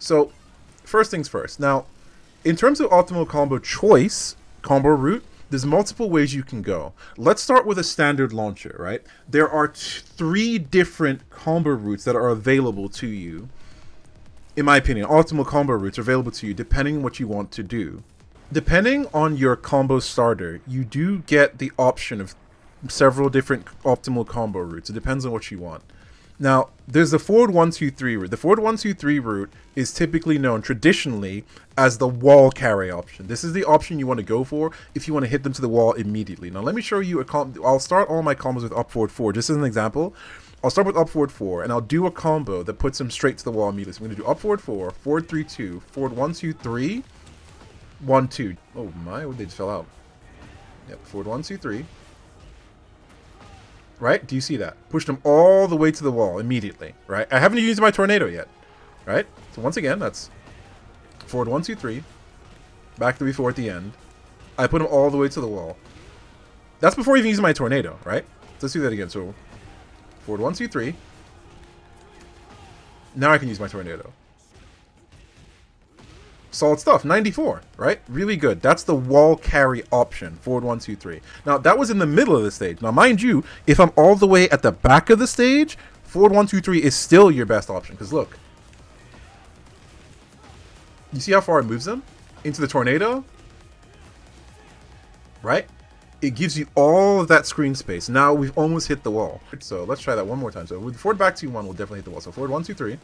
So, first things first. Now, in terms of optimal combo choice, combo route, there's multiple ways you can go. Let's start with a standard launcher, right? There are 3 different combo routes that are available to you. In my opinion, optimal combo routes are available to you depending on what you want to do. Depending on your combo starter, you do get the option of several different optimal combo routes. It depends on what you want. Now, there's the forward 1-2-3 route. The forward 1-2-3 route is typically known traditionally as the wall carry option. This is the option you want to go for if you want to hit them to the wall immediately. Now, let me show you I'll start all my combos with up forward 4, just as an example. I'll start with up forward 4, and I'll do a combo that puts them straight to the wall immediately. So I'm going to do up forward 4, forward 3-2, forward 1-2-3, 1-2. Oh my, they just fell out. Yep, forward 1-2-3. Right? Do you see that? Pushed them all the way to the wall immediately, right? I haven't used my tornado yet, right? So once again, that's forward 1-2-3, back 3-4 at the end. I put them all the way to the wall. That's before even using my tornado, right? So let's do that again. So forward 1-2-3. Now I can use my tornado. Solid stuff. 94, right? Really good. That's the wall carry option. Forward 1-2-3. Now, that was in the middle of the stage. Now, mind you, if I'm all the way at the back of the stage, forward 1-2-3 is still your best option. Because look. You see how far it moves them? Into the tornado? Right? It gives you all of that screen space. Now, we've almost hit the wall. So, let's try that one more time. So, with forward back 2-1, we'll definitely hit the wall. So, forward 1-2-3.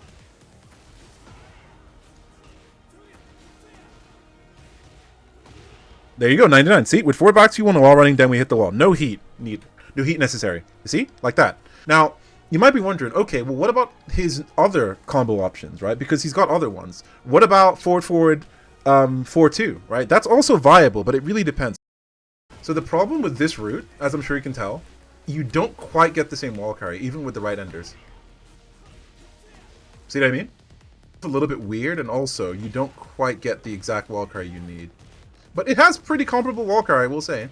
There you go, 99. See, with forward back 2-1 while running, then we hit the wall. No heat needed. No heat necessary. You see? Like that. Now, you might be wondering, okay, well, what about his other combo options, right? Because he's got other ones. What about forward 4-2, right? That's also viable, but it really depends. So the problem with this route, as I'm sure you can tell, you don't quite get the same wall carry, even with the right enders. See what I mean? It's a little bit weird, and also, you don't quite get the exact wall carry you need. But it has pretty comparable wall carry, I will say.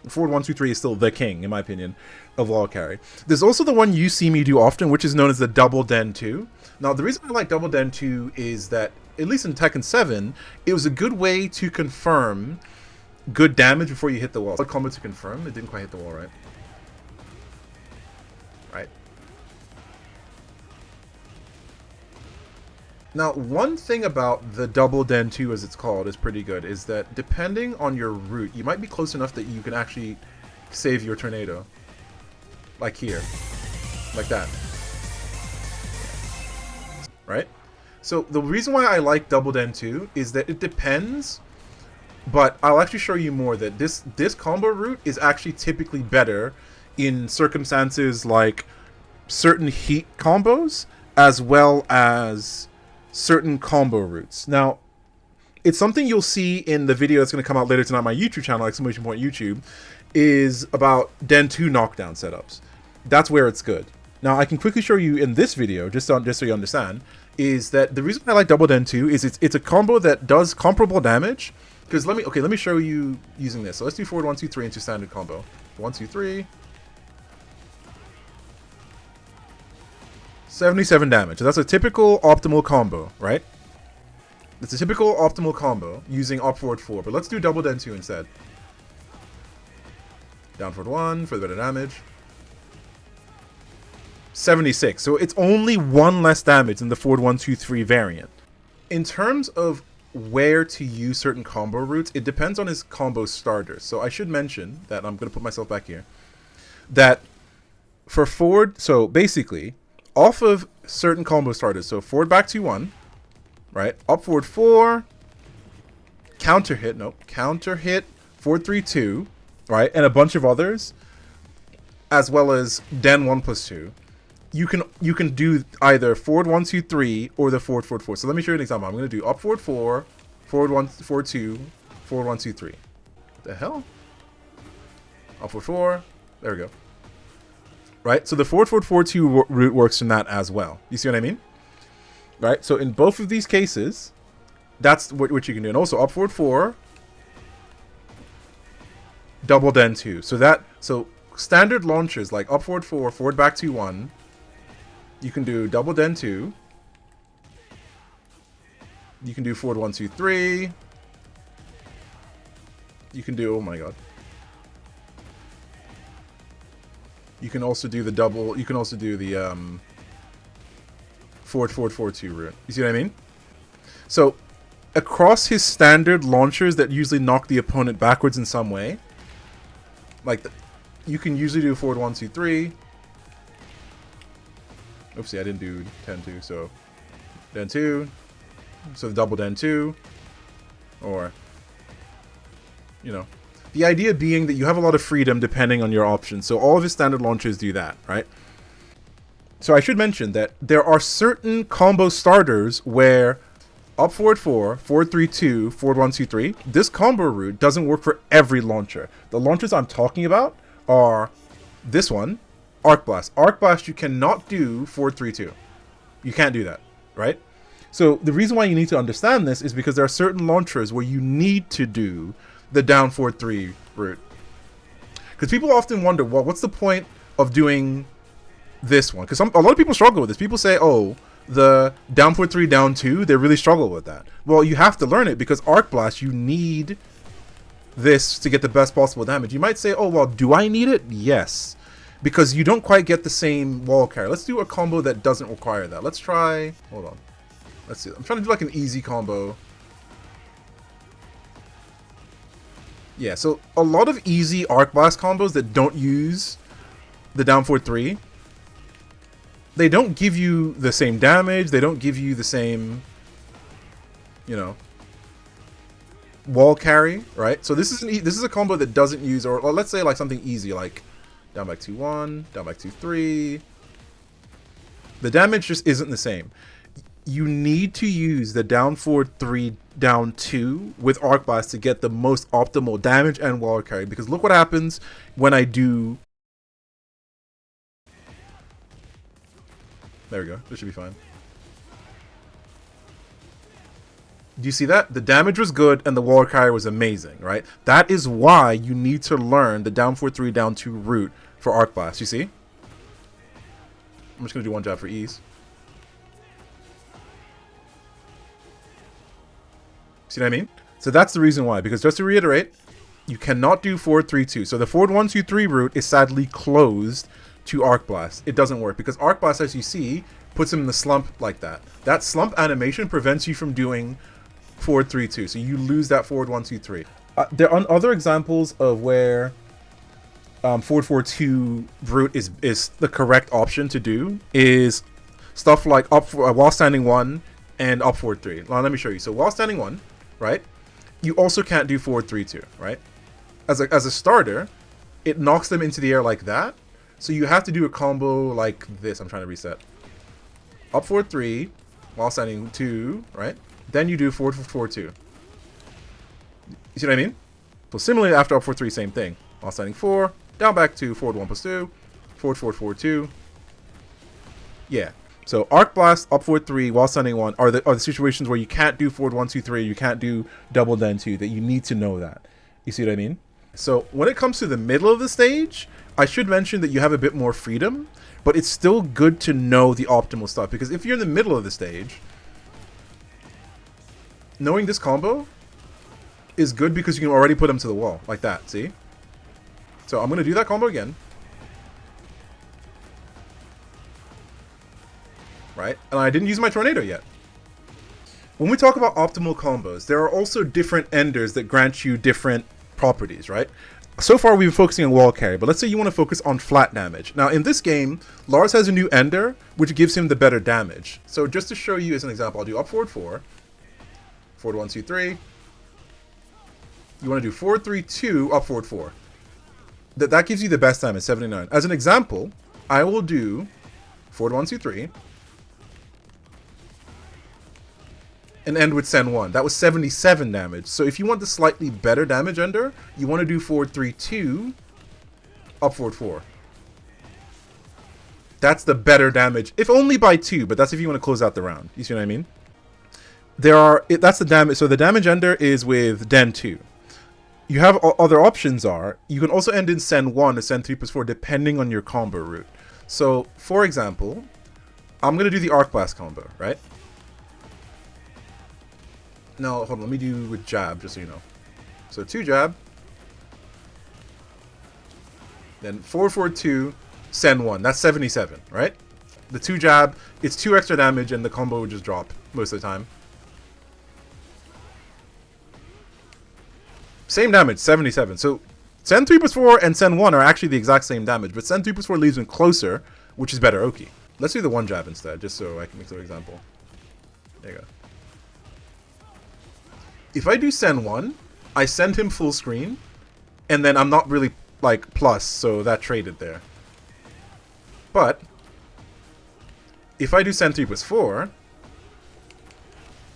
Forward 1-2-3 is still the king, in my opinion, of wall carry. There's also the one you see me do often, which is known as the double den 2. Now, the reason I like double den 2 is that, at least in Tekken 7, it was a good way to confirm good damage before you hit the wall. What combo to confirm? It didn't quite hit the wall, right? Right. Now, one thing about the double den 2, as it's called, is pretty good, is that depending on your route, you might be close enough that you can actually save your tornado. Like here. Like that. Right? So, the reason why I like double den 2 is that it depends, but I'll actually show you more that this combo route is actually typically better in circumstances like certain heat combos, as well as certain combo routes. Now, it's something you'll see in the video that's going to come out later tonight on my YouTube channel, exclamation point YouTube, is about Den 2 knockdown setups. That's where it's good. Now, I can quickly show you in this video, just so you understand, is that the reason I like double Den 2 is it's a combo that does comparable damage. Because let me show you using this. So let's do forward 1-2-3 into standard combo. 1-2-3. 77 damage. So that's a typical optimal combo, right? It's a typical optimal combo using up forward 4. But let's do double den 2 instead. Down forward 1 for the better damage. 76. So it's only 1 less damage than the forward 1-2-3 variant. In terms of where to use certain combo routes, it depends on his combo starters. So I should mention that I'm going to put myself back here. That for forward, so basically, off of certain combo starters, so forward back 2-1, right? Up forward 4, counter hit, forward 3-2, right? And a bunch of others, as well as den 1+2. You can do either forward 1-2-3 or the forward 4. So let me show you an example. I'm going to do up forward 4, forward 1-4-2, forward 1-2-3. What the hell? Up forward 4. There we go. Right? So the forward 4-2 route works from that as well. You see what I mean? Right? So in both of these cases, that's what you can do. And also up forward 4, double den 2. So standard launchers like up forward 4, forward back 2-1, You can do double den 2. You can do forward 1, 2, 3. You can do, oh my god. You can also do the double, you can also do the forward, forward, forward 2 route. You see what I mean? So, across his standard launchers that usually knock the opponent backwards in some way, like, you can usually do forward 1, 2, 3. Oopsie, I didn't do den 2, so den 2. So the double den 2. Or, you know. The idea being that you have a lot of freedom depending on your options. So all of his standard launchers do that, right? So I should mention that there are certain combo starters where up forward 4, forward 3, 2, forward 1, 2, 3. This combo route doesn't work for every launcher. The launchers I'm talking about are this one, Arc Blast. Arc Blast you cannot do forward 3, 2. You can't do that, right? So the reason why you need to understand this is because there are certain launchers where you need to do the down forward 3 route. Because people often wonder, well, what's the point of doing this one? Because a lot of people struggle with this. People say, oh, the down forward 3, down 2, they really struggle with that. Well, you have to learn it because Arc Blast, you need this to get the best possible damage. You might say, oh, well, do I need it? Yes. Because you don't quite get the same wall carry. Let's do a combo that doesn't require that. Let's try, hold on. Let's see. I'm trying to do like an easy combo. Yeah, so a lot of easy Arc Blast combos that don't use the down forward 3, they don't give you the same damage, they don't give you the same, you know, wall carry, right? So this is a combo that doesn't use, or let's say like something easy like down back 2, 1, down back 2, 3. The damage just isn't the same. You need to use the down forward 3, down 2 with Arc Blast to get the most optimal damage and wall carry. Because look what happens when I do. There we go. This should be fine. Do you see that? The damage was good and the wall carry was amazing, right? That is why you need to learn the down forward 3, down 2 route for Arc Blast. You see? I'm just going to do one jab for ease. See what I mean? So that's the reason why. Because just to reiterate, you cannot do forward 3, 2. So the forward 1, 2, 3 route is sadly closed to Arc Blast. It doesn't work because Arc Blast, as you see, puts him in the slump like that. That slump animation prevents you from doing forward 3, 2. So you lose that forward 1, 2, 3. There are other examples of where forward 4, 2 route is the correct option to do. Is stuff like up while standing 1 and up forward 3. Now let me show you. So while standing 1, right? You also can't do forward 3, 2, right? As a starter, it knocks them into the air like that. So you have to do a combo like this. I'm trying to reset. Up forward 3, while standing 2, right? Then you do forward 4, 2. You see what I mean? So similarly, after up forward 3, same thing. While standing 4, down back 2, forward 1 plus 2, forward 2. Yeah. So Arc Blast, up forward 3, while standing 1 are the situations where you can't do forward 1, 2, 3, you can't do double den 2, that you need to know that. You see what I mean? So when it comes to the middle of the stage, I should mention that you have a bit more freedom, but it's still good to know the optimal stuff, because if you're in the middle of the stage, knowing this combo is good because you can already put them to the wall, like that, see? So I'm going to do that combo again. Right? And I didn't use my tornado yet. When we talk about optimal combos, there are also different enders that grant you different properties, right? So far we've been focusing on wall carry, but let's say you want to focus on flat damage. Now in this game, Lars has a new ender, which gives him the better damage. So just to show you as an example, I'll do up forward 4, forward 1, 2, 3. You want to do forward 3, 2, up forward 4. That gives you the best damage, 79. As an example, I will do forward 1, 2, 3. And end with SEN 1. That was 77 damage. So if you want the slightly better damage ender, you want to do forward 3, 2, up forward 4. That's the better damage, if only by 2, but that's if you want to close out the round. You see what I mean? That's the damage. So the damage ender is with den 2. You have other options are, you can also end in SEN 1 or SEN 3 plus 4 depending on your combo route. So for example, I'm going to do the Arc Blast combo, right? Now, hold on, let me do with jab, just so you know. So 2 jab. Then 442, send 1. That's 77, right? The 2 jab, it's 2 extra damage, and the combo would just drop most of the time. Same damage, 77. So send 3 plus 4 and send 1 are actually the exact same damage, but send 3 plus 4 leaves him closer, which is better Oki. Let's do the 1 jab instead, just so I can make an example. There you go. If I do send 1, I send him full screen, and then I'm not really, like, plus, so that traded there. But if I do send 3 plus 4,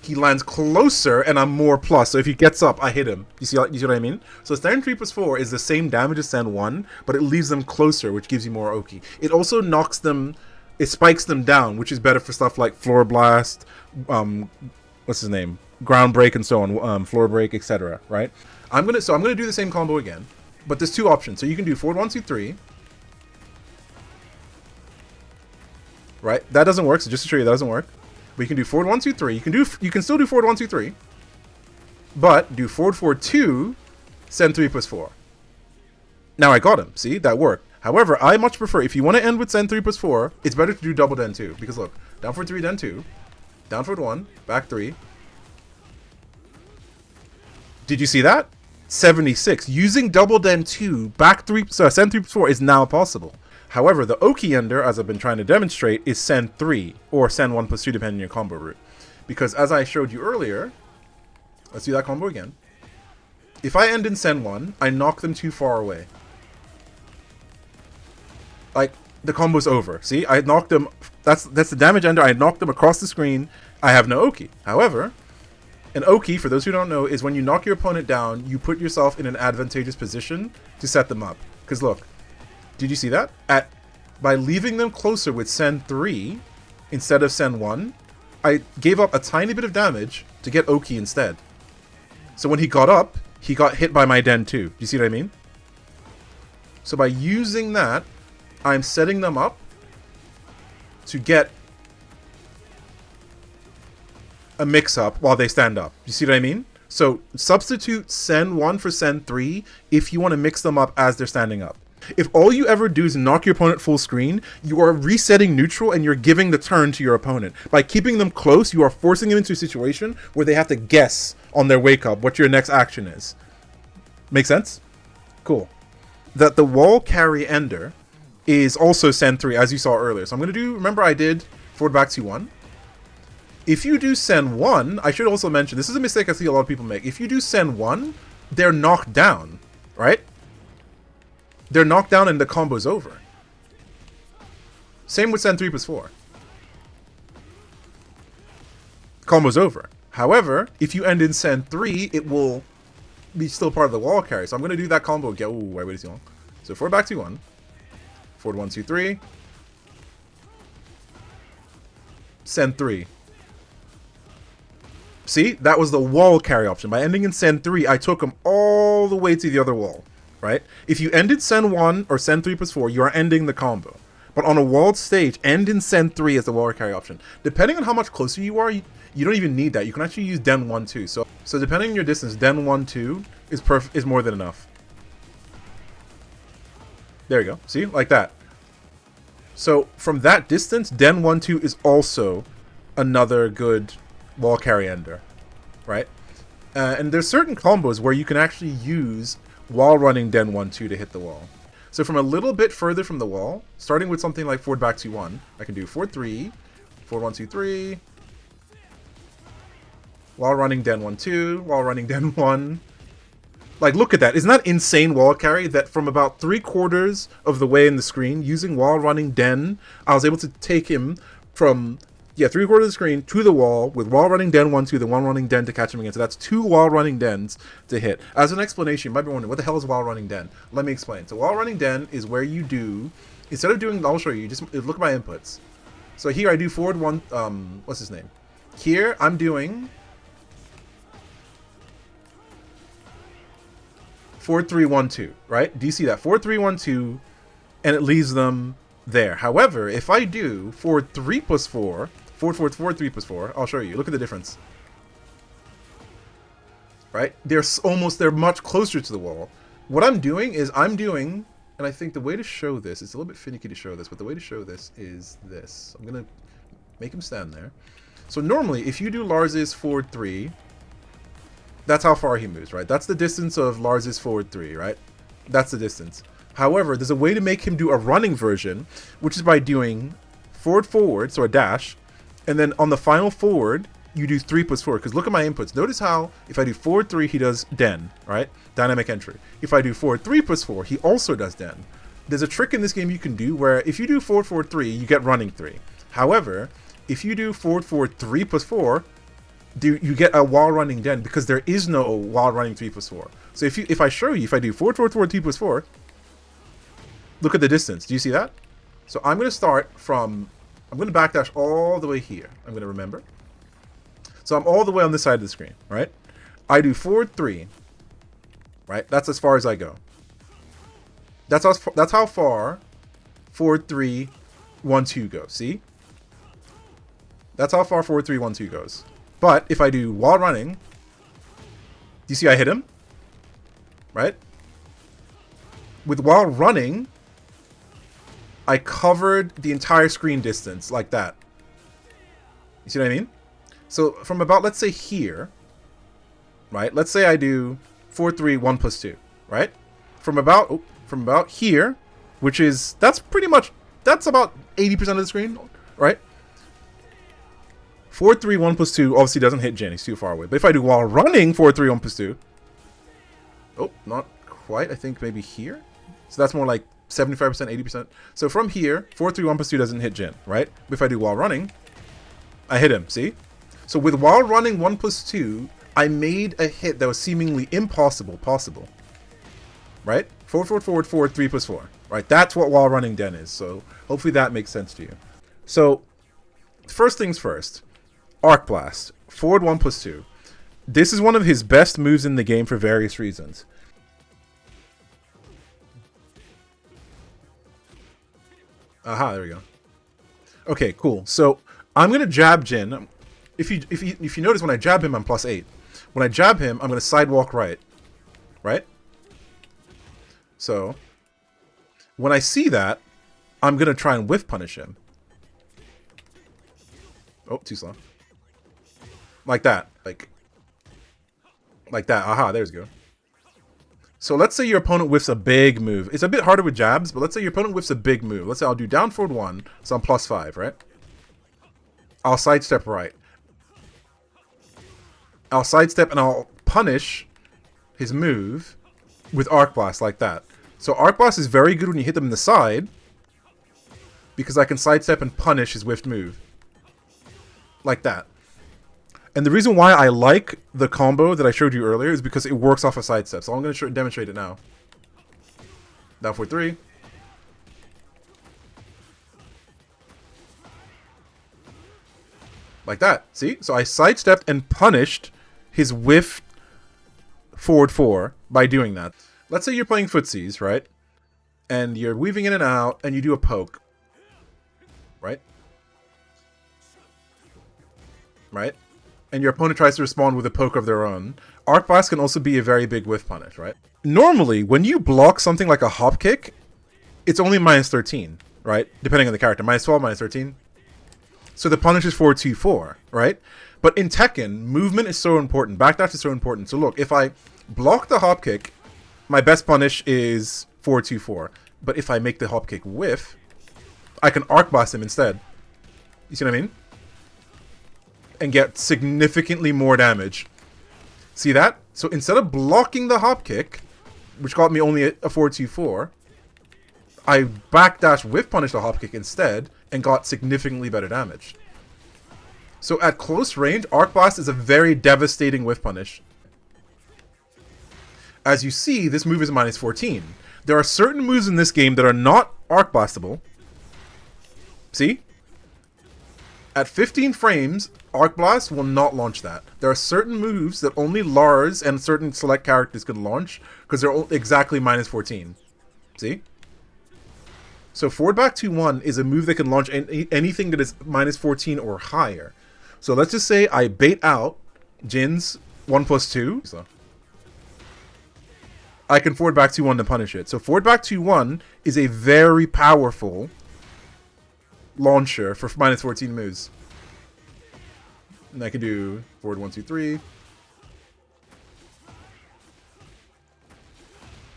he lands closer, and I'm more plus. So if he gets up, I hit him. You see what I mean? So send 3 plus 4 is the same damage as send 1, but it leaves them closer, which gives you more Oki. It also knocks them, it spikes them down, which is better for stuff like Floor Blast, what's his name? Ground Break and so on, Floor Break, etc. Right? I'm gonna do the same combo again, but there's 2 options. So you can do forward 1, 2, 3. Right? That doesn't work. So just to show you, that doesn't work. But you can do forward 1, 2, 3. You can still do forward 1, 2, 3. But do forward 4, 2, send 3 plus 4. Now I got him. See? That worked. However, I much prefer, if you want to end with send 3 plus 4, it's better to do double den 2. Because look, down forward 3, den 2. Down forward 1, back 3. Did you see that? 76. Using double den 2, back 3, so send 3 plus 4 is now possible. However, the Oki ender, as I've been trying to demonstrate, is send 3 or send 1 plus 2 depending on your combo route. Because as I showed you earlier, let's do that combo again. If I end in send 1, I knock them too far away. Like, the combo's over. See, I knocked them, that's the damage ender, I knocked them across the screen, I have no Oki. However, an Oki, for those who don't know, is when you knock your opponent down, you put yourself in an advantageous position to set them up. Because look, did you see that? By leaving them closer with send 3 instead of send 1, I gave up a tiny bit of damage to get Oki instead. So when he got up, he got hit by my den 2. Do you see what I mean? So by using that, I'm setting them up to get a mix-up while they stand up. You see what I mean? So substitute send 1 for send 3 if you want to mix them up as they're standing up. If all you ever do is knock your opponent full screen, you are resetting neutral and you're giving the turn to your opponent. By keeping them close, you are forcing them into a situation where they have to guess on their wake up what your next action is. Make sense? Cool. That the wall carry ender is also send 3, as you saw earlier. So I'm going to do, remember I did forward back to 1. If you do send 1, I should also mention, this is a mistake I see a lot of people make. If you do send 1, they're knocked down, right? They're knocked down and the combo's over. Same with send 3 plus 4. Combo's over. However, if you end in send 3, it will be still part of the wall carry. So I'm going to do that combo again. Ooh, I waited too long. So forward back to 1. Forward 1, 2, 3. Send 3. See? That was the wall carry option. By ending in send 3, I took them all the way to the other wall. Right? If you ended send 1 or send 3 plus 4, you are ending the combo. But on a walled stage, end in send 3 as the wall carry option. Depending on how much closer you are, you don't even need that. You can actually use den 1, 2. So depending on your distance, den 1, 2 is more than enough. There you go. See? Like that. So from that distance, den 1, 2 is also another good wall carry ender. Right? And there's certain combos where you can actually use while running den 1, 2 to hit the wall. So from a little bit further from the wall, starting with something like forward back to 1, I can do forward 3, forward 1, 2, 3, while running den 1, 2, while running den 1. Like, look at that. Isn't that insane wall carry that from about 3/4 of the way in the screen, using while running den, I was able to take him from 3/4 of the screen to the wall with while running den 1, 2, then while running den to catch him again. So that's 2 while running dens to hit. As an explanation, you might be wondering, what the hell is while running den? Let me explain. So while running den is where you do, instead of doing, I'll show you, just look at my inputs. So here I do forward 1, what's his name? Here I'm doing forward 3, 1, 2, right? Do you see that? Forward 3, 1, 2, and it leaves them there. However, if I do forward 3 plus 4, forward 3 plus 4, I'll show you. Look at the difference. Right? They're much closer to the wall. What I'm doing is and I think the way to show this, it's a little bit finicky to show this, but the way to show this is this. I'm going to make him stand there. So normally, if you do Lars's forward 3, that's how far he moves, right? That's the distance of Lars's forward 3, right? That's the distance. However, there's a way to make him do a running version, which is by doing forward, so a dash, and then on the final forward, you do 3 plus 4. Because look at my inputs. Notice how if I do forward 3, he does den, right? Dynamic entry. If I do forward 3 plus 4, he also does den. There's a trick in this game you can do where if you do forward 3, you get running 3. However, if you do forward 3 plus 4, you get a while running den because there is no while running 3 plus 4. So if I show you, if I do forward 3 plus 4, look at the distance. Do you see that? So I'm going to start from, I'm going to backdash all the way here. I'm going to remember. So I'm all the way on this side of the screen, right? I do forward 3, right? That's as far as I go. That's how far forward 3, 1, 2 goes. See? That's how far forward 3, 1, 2 goes. But if I do while running, do you see I hit him? Right? With while running, I covered the entire screen distance like that. You see what I mean? So from about, let's say here, right? Let's say I do 4, 3, 1 plus 2, right? From about here, which is, that's about 80% of the screen, right? 4, 3, 1 plus 2 obviously doesn't hit Jin. He's too far away. But if I do while running 4, 3, 1 plus 2, oh, not quite. I think maybe here. So that's more like 75%, 80%. So from here, 4, 3, 1 plus 2 doesn't hit Jin, right? But if I do while running, I hit him. See? So with while running 1 plus 2, I made a hit that was seemingly impossible possible. Right? Forward, 3 plus 4. Right? That's what while running den is. So hopefully that makes sense to you. So first things first. Arc Blast. Forward 1 plus 2. This is one of his best moves in the game for various reasons. Aha, there we go. Okay, cool. So I'm gonna jab Jin. If you notice, when I jab him, I'm +8. When I jab him, I'm gonna sidewalk right. Right? So when I see that, I'm gonna try and whiff punish him. Oh, too slow. Like that. Like that. Aha, there's go. So let's say your opponent whiffs a big move. It's a bit harder with jabs, but let's say your opponent whiffs a big move. Let's say I'll do down forward 1, so I'm +5, right? I'll sidestep right. I'll sidestep and I'll punish his move with Arc Blast like that. So Arc Blast is very good when you hit them in the side because I can sidestep and punish his whiffed move. Like that. And the reason why I like the combo that I showed you earlier is because it works off a sidestep. So I'm going to demonstrate it now. Down for 3. Like that. See? So I sidestepped and punished his whiff forward 4 by doing that. Let's say you're playing footsies, right? And you're weaving in and out, and you do a poke. Right? Right? And your opponent tries to respond with a poke of their own. Arc Blast can also be a very big whiff punish, right? Normally, when you block something like a Hopkick, it's only -13, right? Depending on the character. -12, -13. So the punish is 4, 2, 4, right? But in Tekken, movement is so important. Backdash is so important. So look, if I block the Hopkick, my best punish is 4, 2, 4. But if I make the Hopkick whiff, I can Arc Blast him instead. You see what I mean? And get significantly more damage. See that? So instead of blocking the Hopkick, which got me only a 4, 2, 4, I backdash whiff punish the Hopkick instead and got significantly better damage. So at close range, Arc Blast is a very devastating whiff punish. As you see, this move is -14. There are certain moves in this game that are not Arc Blastable. See? At 15 frames, Arc Blast will not launch that. There are certain moves that only Lars and certain select characters can launch because they're exactly -14. See? So forward back 2-1 is a move that can launch anything that is -14 or higher. So let's just say I bait out Jin's 1+2. So I can forward back 2-1 to punish it. So forward back 2-1 is a very powerful launcher for -14 moves. And I can do forward 1-2-3.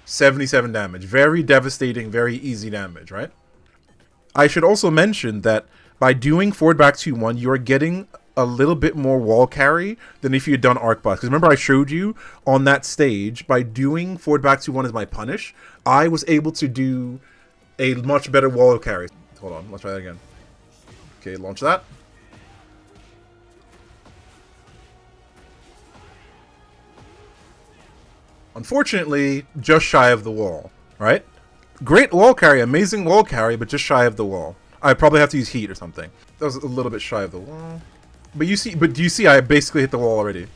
77 damage. Very devastating, very easy damage, right? I should also mention that by doing forward back 2-1, you are getting a little bit more wall carry than if you had done arc blast. Because remember I showed you on that stage, by doing forward back 2-1 as my punish, I was able to do a much better wall carry. Hold on, let's try that again. Okay, launch that. Unfortunately, just shy of the wall, right? Great wall carry, amazing wall carry, but just shy of the wall. I probably have to use heat or something. That was a little bit shy of the wall. But you see, do you see I basically hit the wall already?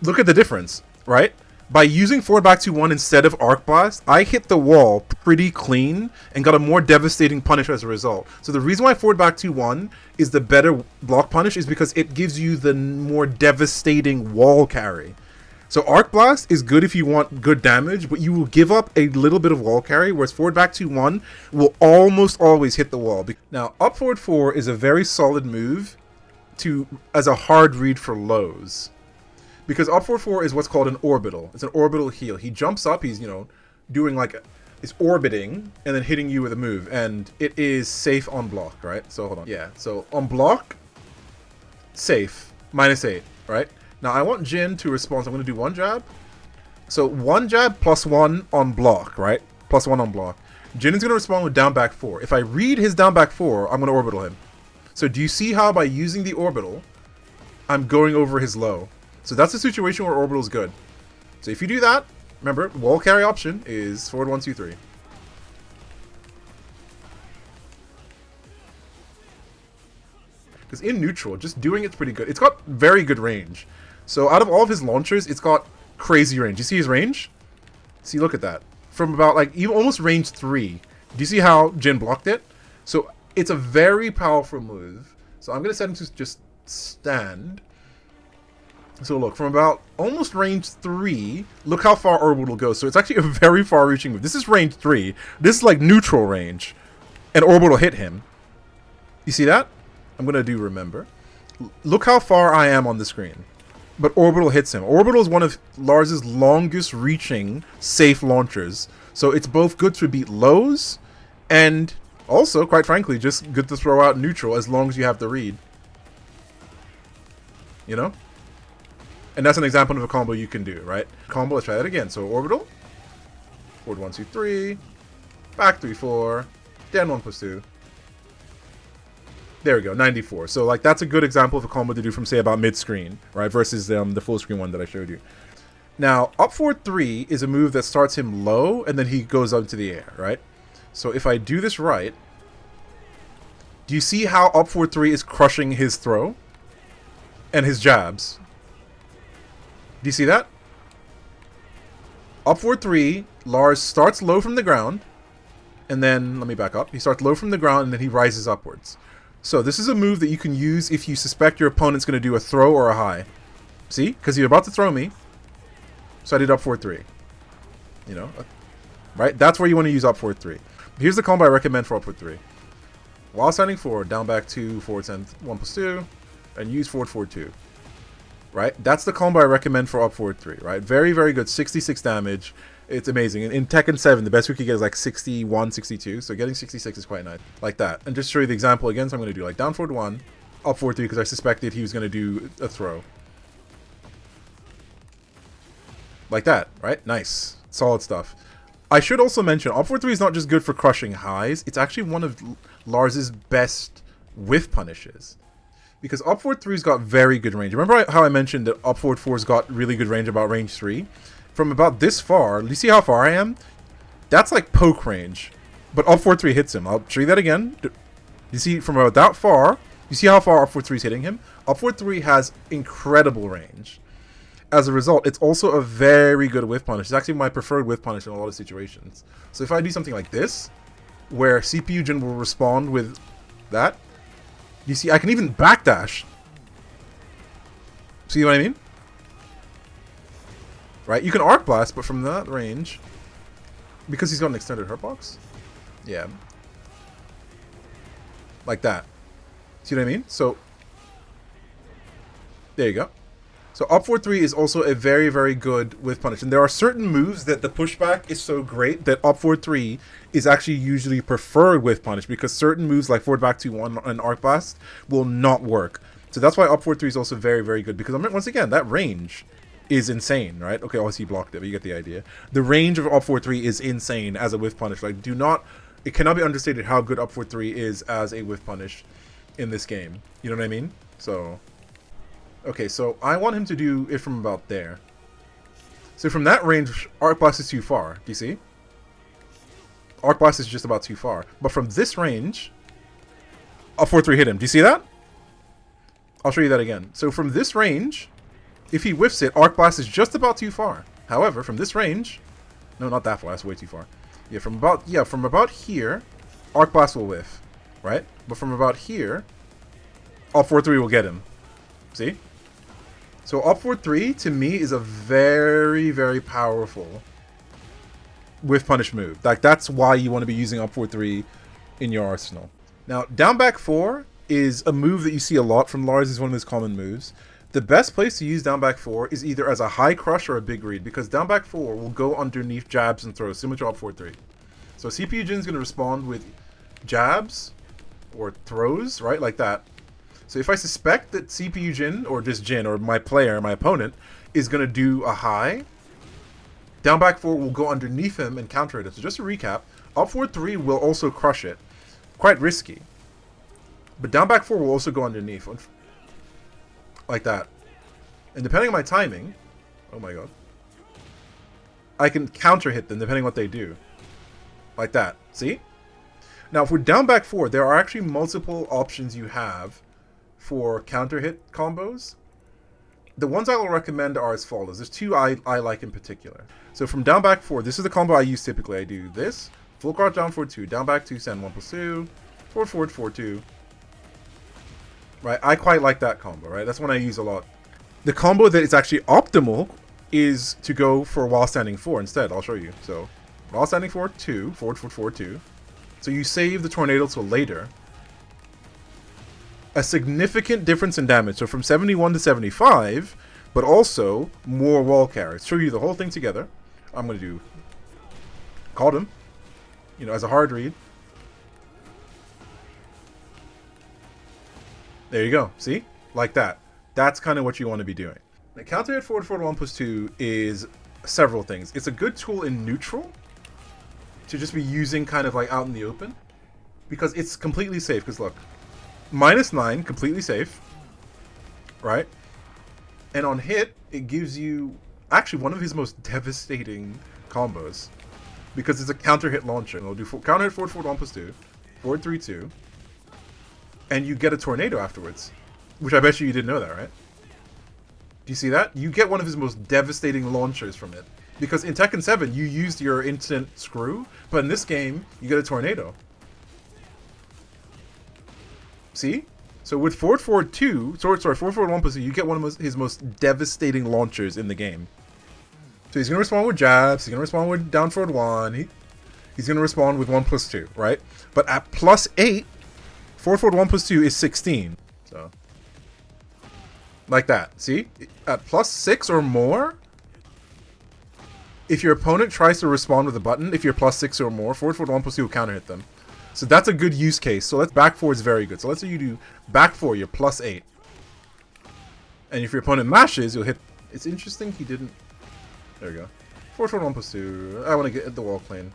Look at the difference, right? By using forward back 2-1 instead of arc blast, I hit the wall pretty clean and got a more devastating punish as a result. So the reason why forward back 2-1 is the better block punish is because it gives you the more devastating wall carry. So arc blast is good if you want good damage, but you will give up a little bit of wall carry, whereas forward back 2-1 will almost always hit the wall. Now up forward 4 is a very solid move as a hard read for lows. Because up 4-4 is what's called an orbital. It's an orbital heal. He jumps up, he's, doing is orbiting, and then hitting you with a move. And it is safe on block, right? So, hold on. Yeah, so on block, safe, -8, right? Now, I want Jin to respond, so I'm going to do one jab. So, one jab +1 on block, right? +1 on block. Jin is going to respond with down back 4. If I read his down back 4, I'm going to orbital him. So, do you see how by using the orbital, I'm going over his low? So that's a situation where orbital is good. So if you do that, remember, wall carry option is forward 1-2-3. Because in neutral, just doing it's pretty good. It's got very good range. So out of all of his launchers, it's got crazy range. You see his range? See, look at that. From about even almost range 3. Do you see how Jin blocked it? So it's a very powerful move. So I'm going to set him to just stand. So look, from about almost range 3, look how far orbital goes. So it's actually a very far-reaching move. This is range 3. This is like neutral range. And orbital hit him. You see that? I'm going to do remember. Look how far I am on the screen. But orbital hits him. Orbital is one of Lars's longest reaching safe launchers. So it's both good to beat lows and also, quite frankly, just good to throw out neutral as long as you have the read. You know? And that's an example of a combo you can do, right? Combo, let's try that again. So orbital, forward 1-2-3, back 3-4, down 1+2. There we go, 94. So that's a good example of a combo to do from say about mid-screen, right? Versus the full screen one that I showed you. Now, up forward 3 is a move that starts him low and then he goes up to the air, right? So if I do this right, do you see how up forward 3 is crushing his throw and his jabs? Do you see that? Up forward 3, Lars starts low from the ground, and then, let me back up. He starts low from the ground, and then he rises upwards. So this is a move that you can use if you suspect your opponent's going to do a throw or a high. See? Because you're about to throw me. So I did up forward 3. Right? That's where you want to use up forward 3. Here's the combo I recommend for up forward 3. While standing forward, down back 2, forward send 1+2, and use forward 4-2. Right? That's the combo I recommend for up forward 3, right? Very, very good. 66 damage. It's amazing. In Tekken 7, the best we could get is 61, 62. So getting 66 is quite nice. Like that. And just show you the example again. So I'm going to do down forward 1, up forward 3 because I suspected he was going to do a throw. Like that, right? Nice. Solid stuff. I should also mention, up forward 3 is not just good for crushing highs. It's actually one of Lars's best whiff punishes. Because up forward 3's got very good range. Remember how I mentioned that up forward 4's got really good range about range 3? From about this far, do you see how far I am? That's like poke range. But up forward 3 hits him. I'll show you that again. You see from about that far, you see how far up forward 3 is hitting him? Up forward 3 has incredible range. As a result, it's also a very good whiff punish. It's actually my preferred whiff punish in a lot of situations. So if I do something like this, where CPU Jin will respond with that, you see, I can even backdash. See what I mean? Right? You can Arc Blast, but from that range, because he's got an extended hurt box, yeah, like that. See what I mean? So there you go. So up 4-3 is also a very, very good whiff punish. And there are certain moves that the pushback is so great that up 4-3 is actually usually preferred whiff punish, because certain moves like forward back 2-1 and Arc Blast will not work. So that's why up 4-3 is also very, very good, because once again, that range is insane, right? Okay, obviously he blocked it, but you get the idea. The range of up 4-3 is insane as a whiff punish. Like, it cannot be understated how good up 4-3 is as a whiff punish in this game. You know what I mean? So okay, so I want him to do it from about there. So from that range, Arc Blast is too far. Do you see? Arc Blast is just about too far. But from this range, up 4-3 hit him. Do you see that? I'll show you that again. So from this range, if he whiffs it, Arc Blast is just about too far. However, from this range, no, not that far. That's way too far. Yeah, from about here, Arc Blast will whiff, right? But from about here, up 4-3 will get him. See? So up 4-3 to me is a very, very powerful whiff punish move. Like, that's why you want to be using up 4-3 in your arsenal. Now, down back 4 is a move that you see a lot from Lars. Is one of his common moves. The best place to use down back 4 is either as a high crush or a big read, because down back 4 will go underneath jabs and throws, similar to up 4-3. So CPU Jin is going to respond with jabs or throws, right, like that. So if I suspect that CPU Jin, or just Jin, or my player, my opponent, is going to do a high, down back 4 will go underneath him and counter it. So just to recap, up 4-3 will also crush it. Quite risky. But down back 4 will also go underneath. Like that. And depending on my timing, oh my god, I can counter hit them depending on what they do. Like that. See? Now if we're down back 4, there are actually multiple options you have for counter hit combos. The ones I will recommend are as follows. There's two I like in particular. So from down back 4, this is the combo I use typically. I do this, full crouch down 4-2, down back 2, send 1+2, forward 4-2. Right, I quite like that combo, right? That's one I use a lot. The combo that is actually optimal is to go for while standing 4 instead. I'll show you. So while standing 4-2, forward 4-2. So you save the tornado till later. A significant difference in damage. So from 71 to 75, but also more wall carries. Show you the whole thing together. I'm going to do called him, you know, as a hard read. There you go. See? Like that. That's kind of what you want to be doing. Now, counter hit forward 1+2 is several things. It's a good tool in neutral to just be using kind of like out in the open, because it's completely safe. Because look, -9, completely safe, right? And on hit, it gives you actually one of his most devastating combos, because it's a counter hit launcher. It'll do counter hit forward 1+2, forward 3-2, and you get a tornado afterwards, which I bet you didn't know that, right? Do you see that? You get one of his most devastating launchers from it, because in Tekken 7 you used your instant screw, but in this game you get a tornado. See? So with forward 1+2, you get one of his most devastating launchers in the game. So he's gonna respond with jabs. He's gonna respond with down forward 1. He's gonna respond with 1+2, right? But at +8, forward 1+2 is 16. So like that. See? At +6 or more, if your opponent tries to respond with a button, if you're +6 or more, forward 1+2 will counter hit them. So that's a good use case. So let's back 4 is very good. So let's say you do back 4, you're +8. And if your opponent mashes, you'll hit. It's interesting he didn't. There we go. Forward 1+2. I want to get the wall clean.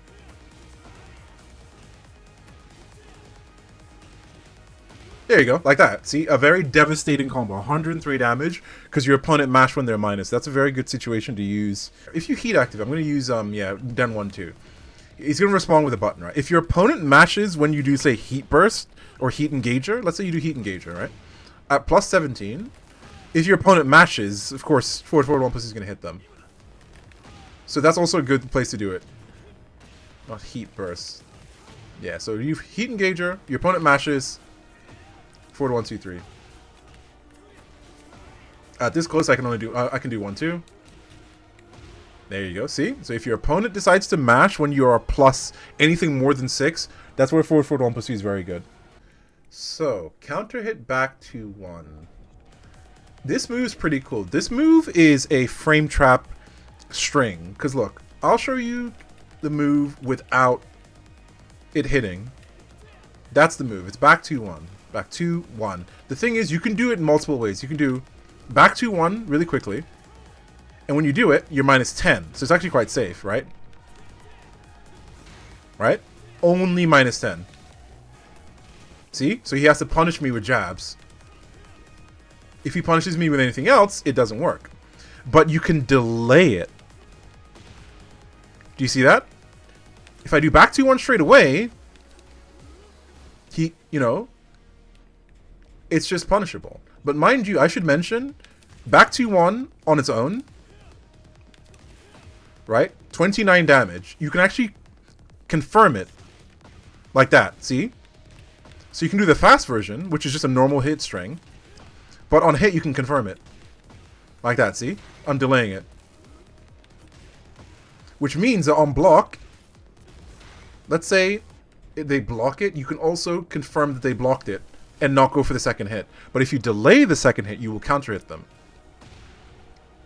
There you go, like that. See, a very devastating combo. 103 damage because your opponent mashed when they're minus. That's a very good situation to use. If you heat active, I'm going to use Den 1-2. He's going to respond with a button, right? If your opponent mashes when you do, say, Heat Burst or Heat Engager, let's say you do Heat Engager, right? At +17, if your opponent mashes, of course, forward 1+ is going to hit them. So that's also a good place to do it. Not heat burst. Yeah, so you heat engager, your opponent mashes, forward 1, 2, 3. At this close, I can only do I can do 1, 2. There you go. See? So if your opponent decides to mash when you are plus anything more than 6, that's where forward 1+2 is very good. So counter hit back to 1. This move is pretty cool. This move is a frame trap string. Because look, I'll show you the move without it hitting. That's the move. It's back to 1. Back to 1. The thing is, you can do it in multiple ways. You can do back to 1 really quickly. And when you do it, you're minus 10. So it's actually quite safe, right? Right? Only minus 10. See? So he has to punish me with jabs. If he punishes me with anything else, it doesn't work. But you can delay it. Do you see that? If I do back to 1 straight away, it's just punishable. But mind you, I should mention, back to 1 on its own, right? 29 damage. You can actually confirm it like that, see? So you can do the fast version, which is just a normal hit string. But on hit, you can confirm it. Like that, see? I'm delaying it. Which means that on block, let's say they block it, you can also confirm that they blocked it and not go for the second hit. But if you delay the second hit, you will counter hit them.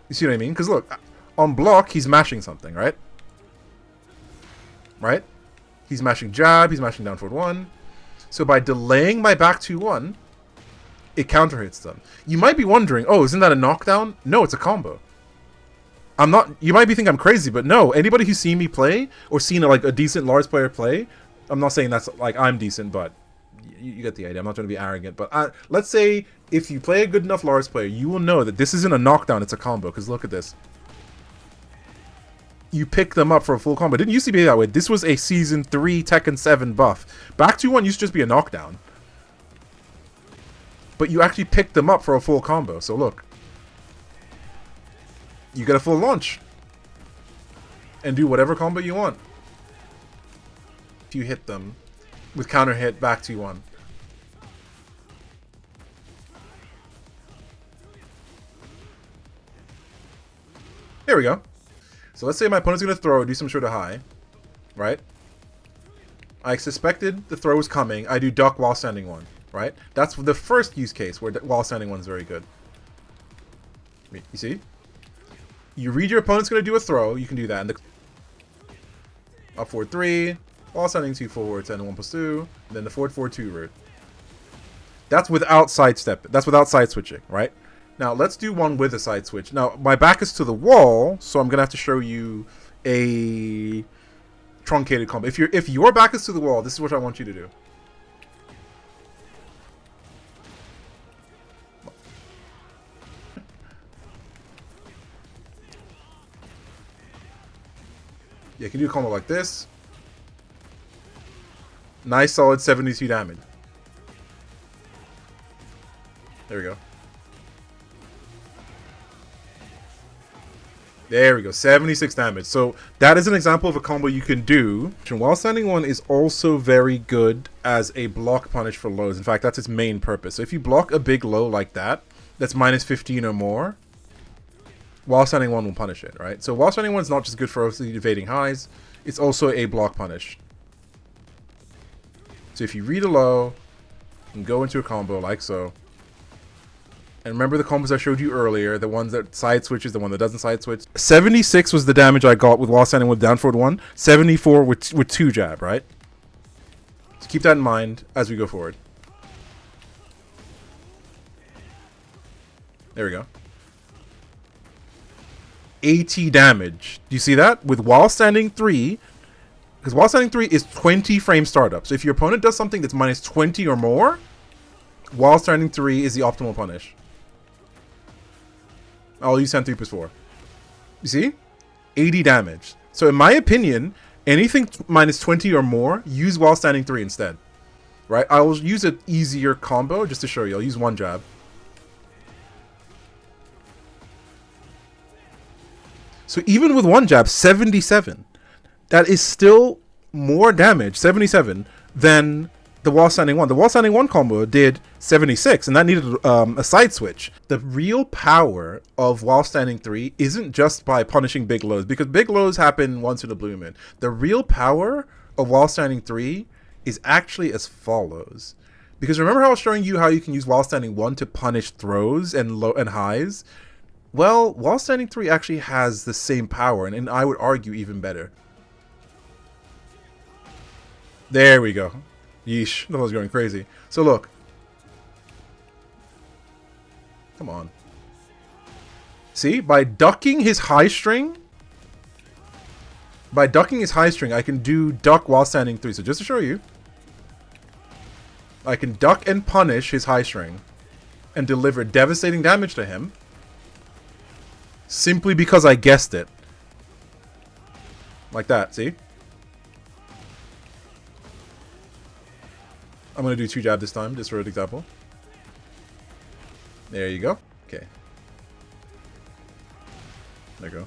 You see what I mean? Because look, on block, he's mashing something, right? Right? He's mashing jab, he's mashing down forward 1. So by delaying my back to 1, it counter hits them. You might be wondering, oh, isn't that a knockdown? No, it's a combo. I'm not. You might be thinking I'm crazy, but no. Anybody who's seen me play or seen a decent Lars player play, I'm not saying that's like I'm decent, but you get the idea. I'm not trying to be arrogant, but let's say if you play a good enough Lars player, you will know that this isn't a knockdown; it's a combo. Because look at this. You pick them up for a full combo. It didn't used to be that way. This was a Season 3 Tekken 7 buff. Back to 1 used to just be a knockdown. But you actually picked them up for a full combo. So look. You get a full launch. And do whatever combo you want. If you hit them with counter hit back to 1. There we go. So let's say my opponent's going to throw, do some sort of high. Right? I suspected the throw was coming. I do duck while standing 1. Right? That's the first use case where while standing 1 is very good. You see? You read your opponent's going to do a throw. You can do that. And up forward 3. While standing 2 forwards and 1+2. And then the forward 4-2 route. That's without sidestep. That's without side switching. Right? Now, let's do one with a side switch. Now, my back is to the wall, so I'm going to have to show you a truncated combo. If your back is to the wall, this is what I want you to do. Yeah, you can do a combo like this. Nice, solid 72 damage. There we go. There we go, 76 damage. So that is an example of a combo you can do. While standing 1 is also very good as a block punish for lows. In fact, that's its main purpose. So if you block a big low like that, that's minus 15 or more, while standing 1 will punish it, right? So while standing 1 is not just good for evading highs, it's also a block punish. So if you read a low, you can go into a combo like so. And remember the combos I showed you earlier, the ones that side switches, the one that doesn't side switch. 76 was the damage I got with while standing with down forward 1. 74 with 2 jab, right? So keep that in mind as we go forward. There we go. 80 damage. Do you see that? With while standing 3, because while standing 3 is 20 frame startup. So if your opponent does something that's minus 20 or more, while standing 3 is the optimal punish. I'll use 10 3+4. You see? 80 damage. So in my opinion, anything minus 20 or more, use while standing 3 instead. Right? I will use an easier combo just to show you. I'll use 1 jab. So even with one jab, 77. That is still more damage, 77, than the wall standing one. The wall standing one combo did 76, and that needed a side switch. The real power of wall standing 3 isn't just by punishing big lows, because big lows happen once in a blue moon. The real power of wall standing 3 is actually as follows. Because remember how I was showing you how you can use wall standing 1 to punish throws and low and highs? Well, wall standing 3 actually has the same power, and I would argue even better. There we go. Yeesh, that was going crazy. So look. Come on. See, by ducking his high string, I can do duck while standing 3. So just to show you, I can duck and punish his high string and deliver devastating damage to him simply because I guessed it. Like that, see? I'm going to do 2 jab this time, just for an example. There you go. Okay. There you go.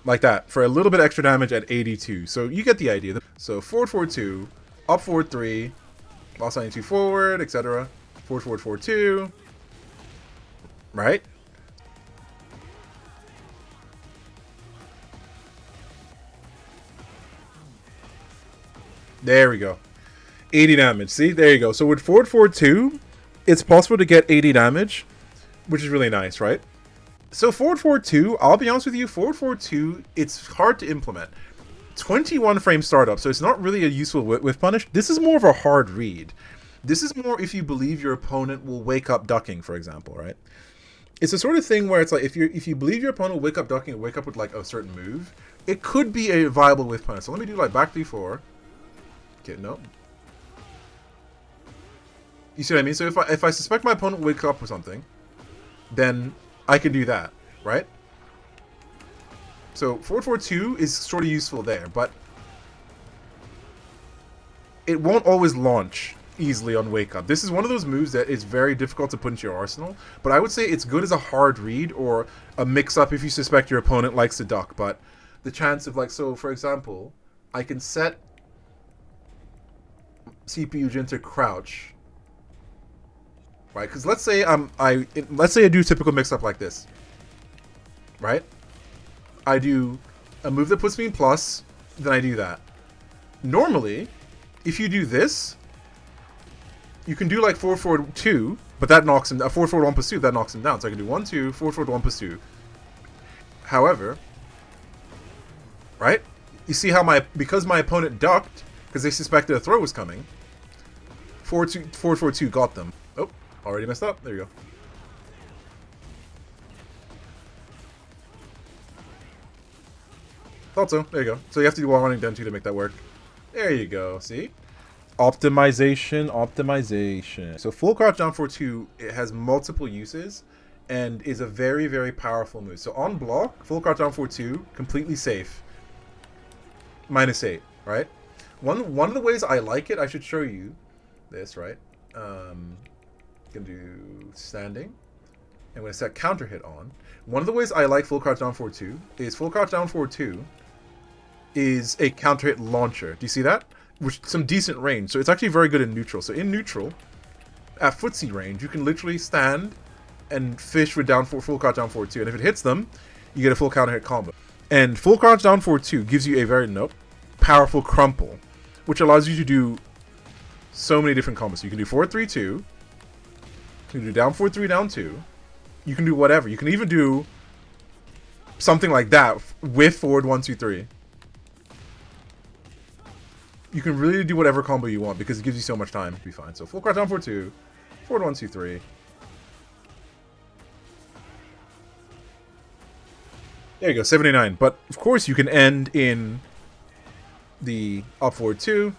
Like that, for a little bit extra damage at 82. So you get the idea. So forward, forward 2, up forward 3, while standing 2 forward, etc. Forward, forward, forward 2. Right? There we go. 80 damage. See? There you go. So with forward, forward 2, it's possible to get 80 damage, which is really nice, right? So forward, forward 2, I'll be honest with you, forward, forward 2, it's hard to implement. 21 frame startup, so it's not really a useful whiff punish. This is more of a hard read. This is more if you believe your opponent will wake up ducking, for example, right? It's the sort of thing where it's like, if you believe your opponent will wake up ducking and wake up with like a certain move, it could be a viable whiff punish. So let me do like back 3-4. Okay, no. You see what I mean? So if I suspect my opponent will wake up with something, then I can do that, right? So forward, forward 2 is sort of useful there, but it won't always launch easily on wake up. This is one of those moves that is very difficult to put into your arsenal, but I would say it's good as a hard read or a mix up if you suspect your opponent likes to duck. But the chance of like, so for example, I can set CPU Jin to crouch, right? Because let's say let's say I do a typical mix up like this, right? I do a move that puts me in plus, then I do that. Normally, if you do this, you can do like 4-4-2, but that knocks him down. 4-4-1 plus 2, that knocks him down. So I can do 1-2, 4-4-1 plus 2. However, right? You see how because my opponent ducked, because they suspected a throw was coming, 4-4-2 got them. Oh, already messed up. There you go. Thought so. There you go. So you have to do wall running down 2 to make that work. There you go. See? Optimization, optimization. So full crouch down 4-2, it has multiple uses and is a very, very powerful move. So on block, full crouch down 4-2, completely safe. -8, right? One of the ways I like it, I should show you this, right? Gonna do standing. I'm gonna set counter hit on. One of the ways I like full crouch down 4-2 is full crouch down 4-2 is a counter hit launcher. Do you see that? Which some decent range. So it's actually very good in neutral. So in neutral, at footsie range, you can literally stand and fish with full crouch down 4-2. And if it hits them, you get a full counter hit combo. And full crouch down 4-2 gives you a very powerful crumple, which allows you to do so many different combos. So you can do 4-3-2. You can do down 4-3, down 2. You can do whatever. You can even do something like that with forward 1-2-3. You can really do whatever combo you want because it gives you so much time to be fine. So full crouch down 4-2, forward 1-2-3. There you go, 79. But of course you can end in the up forward 2.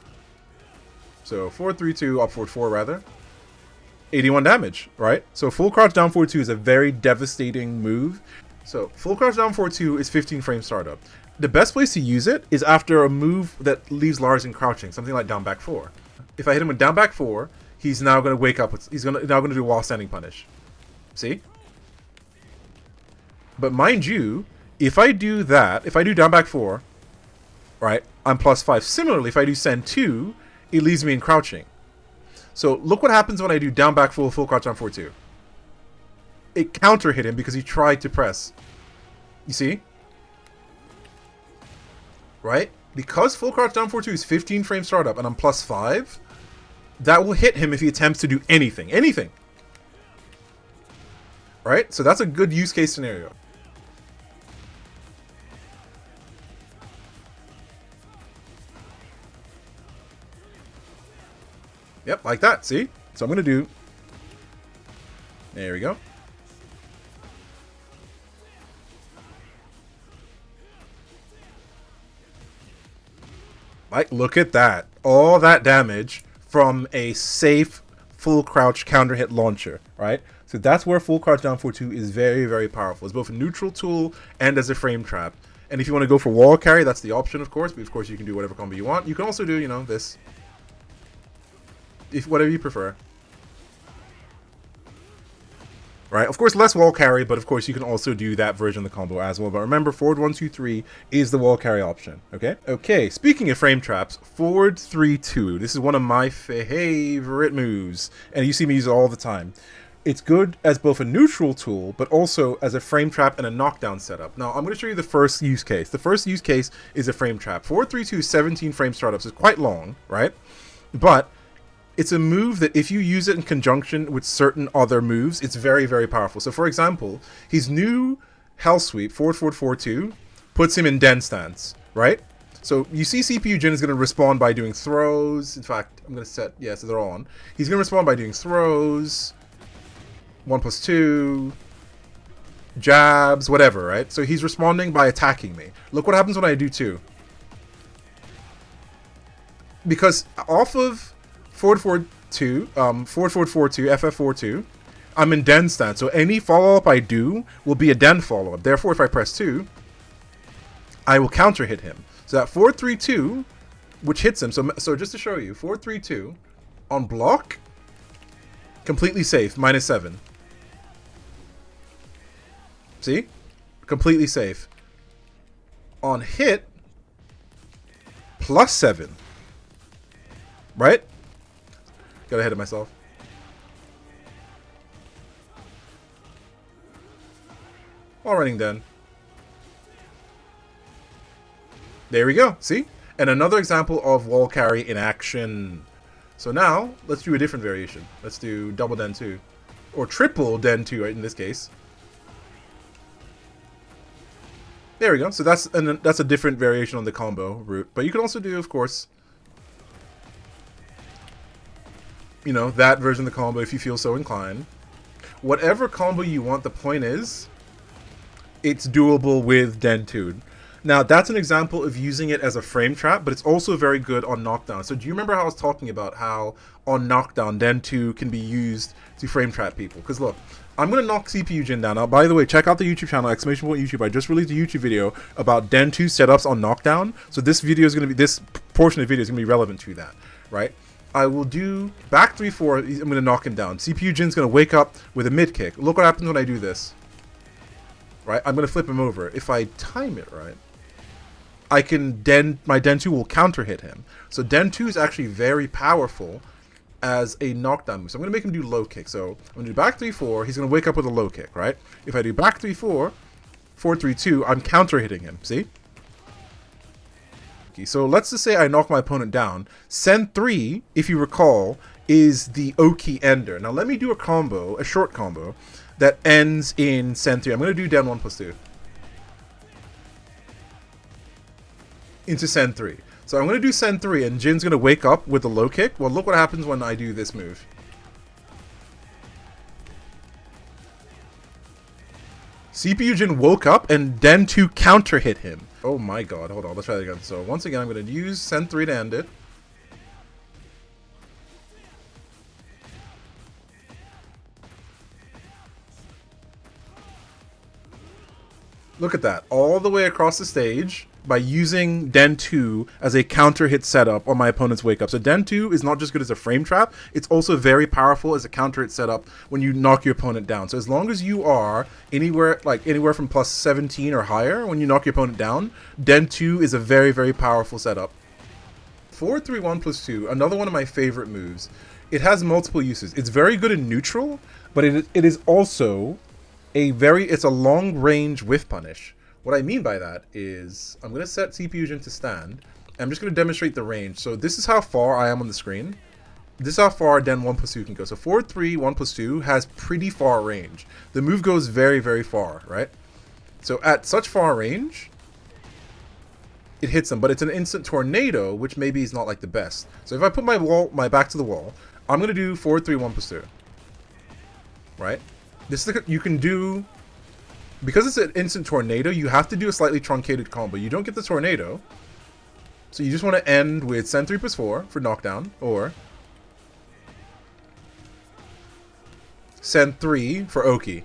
So 4-3-2, up forward 4 rather. 81 damage, right? So full crouch down 4-2 is a very devastating move. So full crouch down 4-2 is 15 frame startup. The best place to use it is after a move that leaves Lars in crouching, something like down back 4. If I hit him with down back 4, he's now going to wake up. He's now going to do a wall standing punish. See? But mind you, if I do that, if I do down back 4, right, I'm +5. Similarly, if I do send 2, it leaves me in crouching. So look what happens when I do down back full crouch down 4-2. It counter hit him because he tried to press. You see? Right? Because full crouch down 4-2 is 15 frame startup and I'm +5, that will hit him if he attempts to do anything. Anything. Right? So that's a good use case scenario. Yep, like that, see? So I'm going to do... There we go. Like, look at that. All that damage from a safe full crouch counter hit launcher, right? So that's where full crouch down 4-2 is very, very powerful. It's both a neutral tool and as a frame trap. And if you want to go for wall carry, that's the option, of course. But of course, you can do whatever combo you want. You can also do, you know, this. If whatever you prefer. Right? Of course, less wall carry, but of course, you can also do that version of the combo as well. But remember, forward 1-2-3 is the wall carry option. Okay? Okay, speaking of frame traps, forward 3-2. This is one of my favorite moves. And you see me use it all the time. It's good as both a neutral tool, but also as a frame trap and a knockdown setup. Now, I'm going to show you the first use case. The first use case is a frame trap. Forward 3-2, 17 frame startups is quite long, right? But it's a move that if you use it in conjunction with certain other moves, it's very, very powerful. So, for example, his new Hell Sweep, forward 4-2, puts him in Den stance, right? So you see CPU Jin is going to respond by doing throws. In fact, I'm going to set, yeah, so they're all on. He's going to respond by doing throws, 1+2, jabs, whatever, right? So he's responding by attacking me. Look what happens when I do 2. Because off of forward 4-2, forward 4-2, FF4-2, I'm in Den stance. So any follow-up I do will be a Den follow-up. Therefore, if I press 2, I will counter hit him. So that 4-3-2, which hits him. So just to show you, 4-3-2 on block, completely safe, -7. See? Completely safe. On hit, +7. Right? Got ahead of myself. All running then. There we go. See? And another example of wall carry in action. So now, let's do a different variation. Let's do double Den 2. Or triple Den 2, right, in this case. There we go. So that's a different variation on the combo route. But you can also do, of course, you know, that version of the combo if you feel so inclined. Whatever combo you want, the point is, it's doable with Den 2. Now, that's an example of using it as a frame trap, but it's also very good on knockdown. So do you remember how I was talking about how on knockdown, Den 2 can be used to frame trap people? Because look, I'm going to knock CPU Jin down. Now, by the way, check out the YouTube channel, !YouTube. I just released a YouTube video about Den 2 setups on knockdown. So this video is going to be, this portion of the video is going to be relevant to that, right? I will do back 3-4. I'm going to knock him down. CPU Jin's going to wake up with a mid kick. Look what happens when I do this. Right? I'm going to flip him over. If I time it right, I can my Den 2 will counter hit him. So Den 2 is actually very powerful as a knockdown move. So I'm going to make him do low kick. So I'm going to do back 3-4. He's going to wake up with a low kick, right? If I do back 3-4, 4-3-2, I'm counter hitting him. See? So let's just say I knock my opponent down. SEN 3, if you recall, is the Oki ender. Now let me do a combo, a short combo, that ends in SEN 3. I'm going to do Den 1+2. Into SEN 3. So I'm going to do SEN 3 and Jin's going to wake up with a low kick. Well, look what happens when I do this move. CPU Jin woke up and Den 2 counter hit him. Oh my god, hold on, let's try that again. So once again, I'm going to use SEN 3 to end it. Look at that, all the way across the stage, by using Den 2 as a counter hit setup on my opponent's wake up. So Den 2 is not just good as a frame trap, it's also very powerful as a counter hit setup when you knock your opponent down. So as long as you are anywhere from plus 17 or higher when you knock your opponent down, Den 2 is a very, very powerful setup. 4-3-1 plus 2, another one of my favorite moves. It has multiple uses. It's very good in neutral, but it is also it's a long range whiff punish. What I mean by that is I'm going to set C Fusion to stand. I'm just going to demonstrate the range. So this is how far I am on the screen. This is how far Den 1 plus 2 can go. So 4-3-1 plus 2 has pretty far range. The move goes very, very far, right? So at such far range, it hits them, but it's an instant tornado, which maybe is not like the best. So if I put my back to the wall, I'm going to do 4-3-1 plus 2. Right? This is you can do... Because it's an instant tornado, you have to do a slightly truncated combo. You don't get the tornado. So you just want to end with SEN 3 plus 4 for knockdown, or SEN 3 for Oki.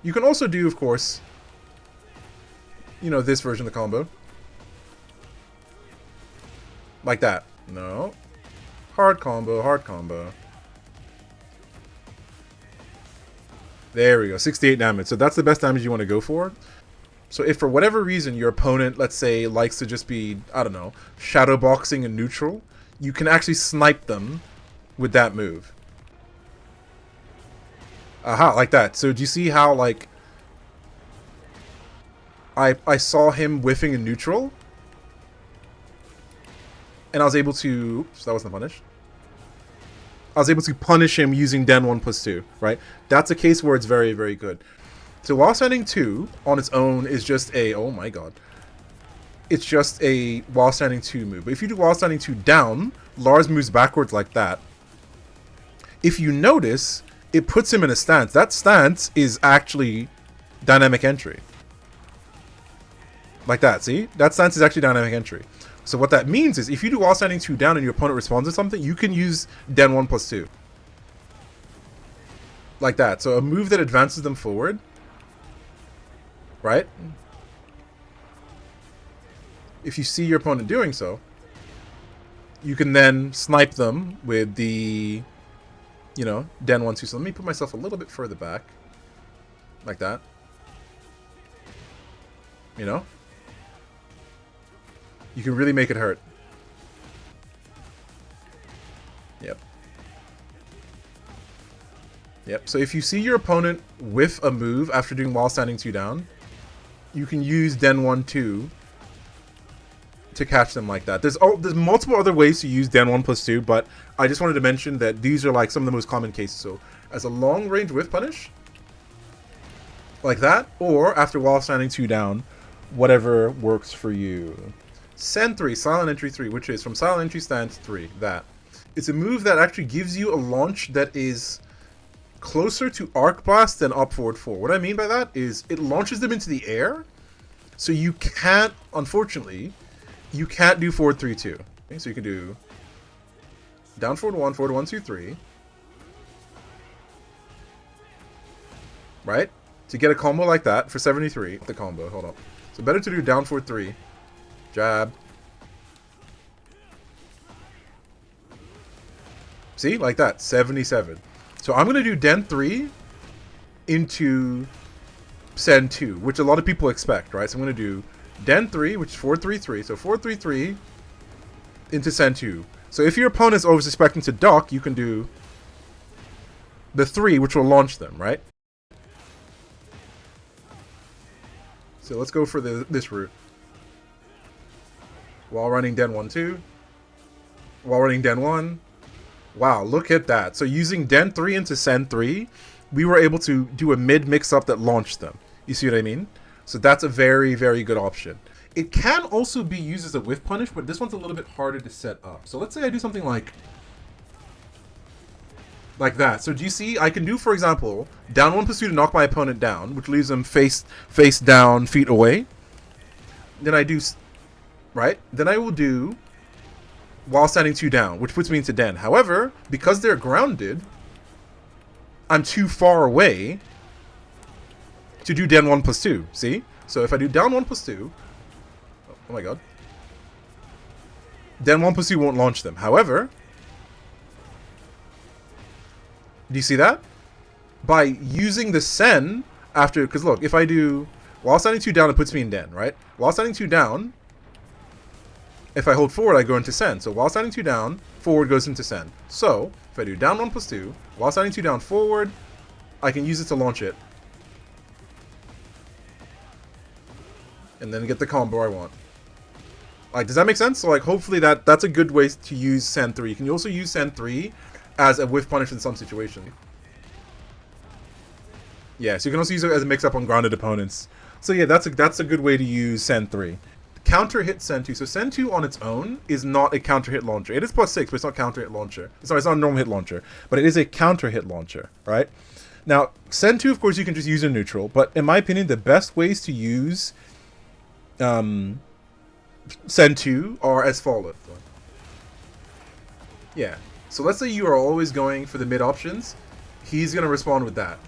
You can also do, of course, you know, this version of the combo. Like that. No. Hard combo, hard combo. There we go, 68 damage. So that's the best damage you want to go for. So if for whatever reason your opponent, let's say, likes to just be, I don't know, shadow boxing in neutral, you can actually snipe them with that move. Aha, like that. So do you see how, like, I saw him whiffing in neutral? And I was able to... Oops, that wasn't a punish. I was able to punish him using Den 1 plus 2, right? That's a case where it's very, very good. So while standing 2 on its own is just a... Oh my god. It's just a while standing 2 move. But if you do while standing 2 down, Lars moves backwards like that. If you notice, it puts him in a stance. That stance is actually dynamic entry. Like that, see? That stance is actually dynamic entry. So what that means is if you do while standing 2 down and your opponent responds to something, you can use Den 1 plus 2. Like that. So a move that advances them forward. Right? If you see your opponent doing so, you can then snipe them with the, you know, Den 1 2. So let me put myself a little bit further back. Like that. You know? You can really make it hurt. Yep. Yep. So if you see your opponent whiff a move after doing while standing 2 down, you can use Den 1 2 to catch them like that. There's multiple other ways to use Den 1 plus 2, but I just wanted to mention that these are like some of the most common cases. So as a long range whiff punish, like that, or after while standing 2 down, whatever works for you. SEN 3, Silent Entry 3, which is from Silent Entry Stance 3, that. It's a move that actually gives you a launch that is closer to Arc Blast than Up Forward 4. What I mean by that is it launches them into the air, so you can't, unfortunately, you can't do forward 3-2. Okay, so you can do down forward 1, forward 1, 2, 3. Right? To get a combo like that for 73, the combo, hold up. So better to do down forward 3. Jab. See? Like that. 77. So I'm going to do Den 3 into SEN 2, which a lot of people expect, right? So I'm going to do Den 3, which is 4-3-3. So 4-3-3 into SEN 2. So if your opponent's always expecting to duck, you can do the 3, which will launch them, right? So let's go for this route. While running Den 1 2. While running Den 1. Wow, look at that. So using Den 3 into SEN 3, we were able to do a mid mix-up that launched them. You see what I mean? So that's a very, very good option. It can also be used as a whiff punish, but this one's a little bit harder to set up. So let's say I do something like that. So do you see? I can do, for example, down 1 plus 2 to knock my opponent down, which leaves them face down, feet away. Then I do... Right? Then I will do while standing 2 down, which puts me into Den. However, because they're grounded, I'm too far away to do Den 1 plus 2. See? So if I do down 1 plus 2, Oh my god. Then 1+2 won't launch them. However, do you see that? By using the SEN after, because look, if I do, while standing 2 down, it puts me in den, right? While standing 2 down, if I hold forward, I go into SEN. So while standing 2 down, forward goes into SEN. So if I do down 1+2, while standing 2 down, forward, I can use it to launch it. And then get the combo I want. Like, does that make sense? So like, hopefully that's a good way to use SEN 3. You can also use SEN 3 as a whiff punish in some situation. Yeah, so you can also use it as a mix-up on grounded opponents. So yeah, that's a good way to use SEN 3. Counter hit SEN 2. So SEN 2 on its own is not a counter hit launcher. It is +6, but it's not counter hit launcher. Sorry, it's not a normal hit launcher, but it is a counter hit launcher, right? Now, SEN 2, of course, you can just use in neutral, but in my opinion, the best ways to use SEN 2 are as follows. Yeah. So let's say you are always going for the mid options. He's going to respond with that.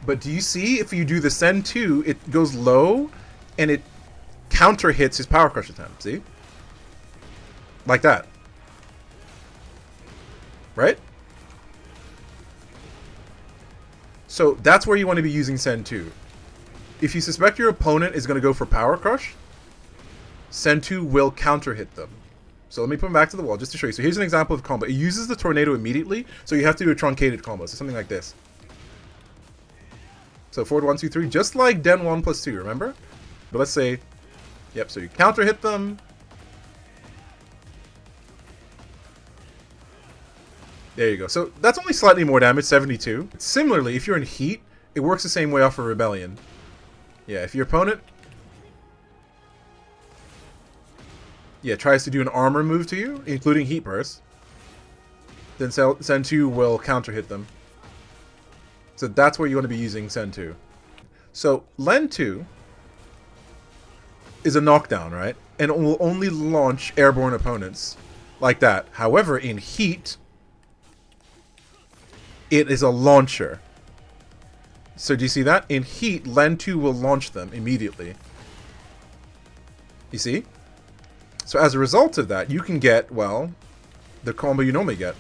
But do you see if you do the SEN 2, it goes low and it counter hits his power crush attempt. See? Like that. Right? So that's where you want to be using SEN 2. If you suspect your opponent is going to go for power crush, SEN 2 will counter hit them. So let me put them back to the wall just to show you. So here's an example of combo. It uses the tornado immediately, so you have to do a truncated combo. So something like this. So forward 1, 2, 3, just like Den 1+2, remember? But let's say, yep, so you counter hit them. There you go. So that's only slightly more damage, 72. Similarly, if you're in heat, it works the same way off of Rebellion. Yeah, if your opponent tries to do an armor move to you, including Heat Burst, then SEN 2 will counter hit them. So that's where you want to be using SEN 2. So LEN 2 is a knockdown, right? And it will only launch airborne opponents like that. However, in heat, it is a launcher. So do you see that? In heat, LEN 2 will launch them immediately. You see? So as a result of that, you can get, well, the combo you normally get.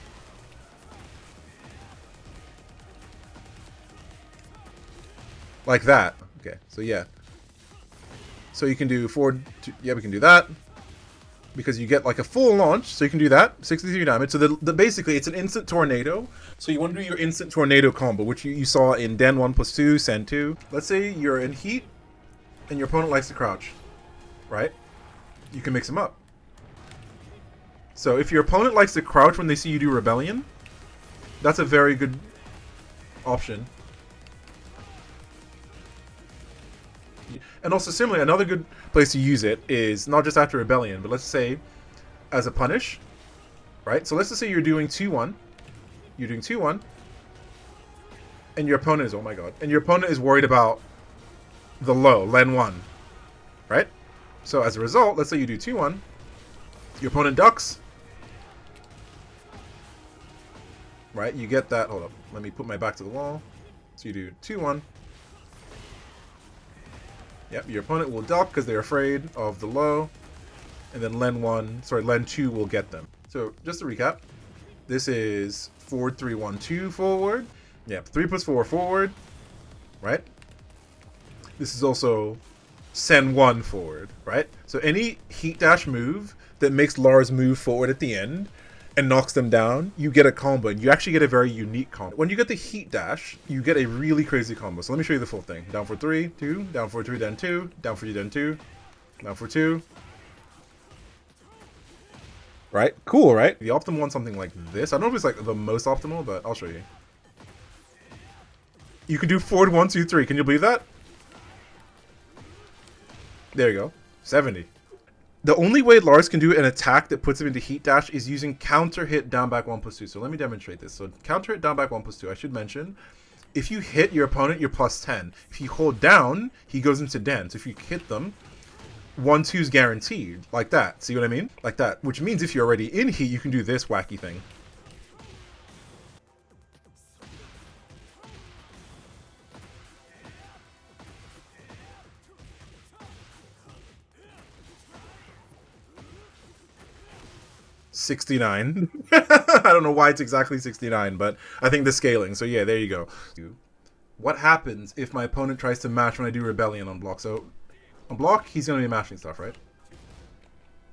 Like that. Okay, so yeah. So you can do forward, yeah, we can do that. Because you get like a full launch, so you can do that. 63 damage. So basically, it's an instant tornado. So you want to do your instant tornado combo, which you saw in Den 1+2, SEN 2. Let's say you're in heat, and your opponent likes to crouch, right? You can mix them up. So if your opponent likes to crouch when they see you do Rebellion, that's a very good option. And also similarly, another good place to use it is not just after Rebellion, but let's say as a punish, right? So let's just say you're doing 2-1. You're doing 2-1. And your opponent is, oh my god. And your opponent is worried about the low, LEN 1. Right? So as a result, let's say you do 2-1. Your opponent ducks. Right? You get that. Hold up. Let me put my back to the wall. So you do 2-1. Yep, your opponent will duck because they're afraid of the low. And then LEN 2 will get them. So just to recap, this is forward 3, 1, 2 forward. Yep, 3+4 forward. Right? This is also SEN 1 forward, right? So any heat dash move that makes Lars move forward at the end and knocks them down, you get a combo, and you actually get a very unique combo. When you get the heat dash, you get a really crazy combo. So let me show you the full thing. Down for 3, 2, down for 3, then 2, down for 2, then 2, down for 2. Right? Cool, right? The optimal one's something like this. I don't know if it's like the most optimal, but I'll show you. You can do forward 1, 2, 3. Can you believe that? There you go. 70. The only way Lars can do an attack that puts him into heat dash is using counter hit down back 1+2. So let me demonstrate this. So counter hit down back 1+2. I should mention, if you hit your opponent, you're +10. If you hold down, he goes into den. So if you hit them, 1-2 is guaranteed. Like that. See what I mean? Like that. Which means if you're already in heat, you can do this wacky thing. 69. I don't know why it's exactly 69, but I think the scaling. So yeah, there you go. What happens if my opponent tries to match when I do Rebellion on block? So on block, he's going to be mashing stuff, right?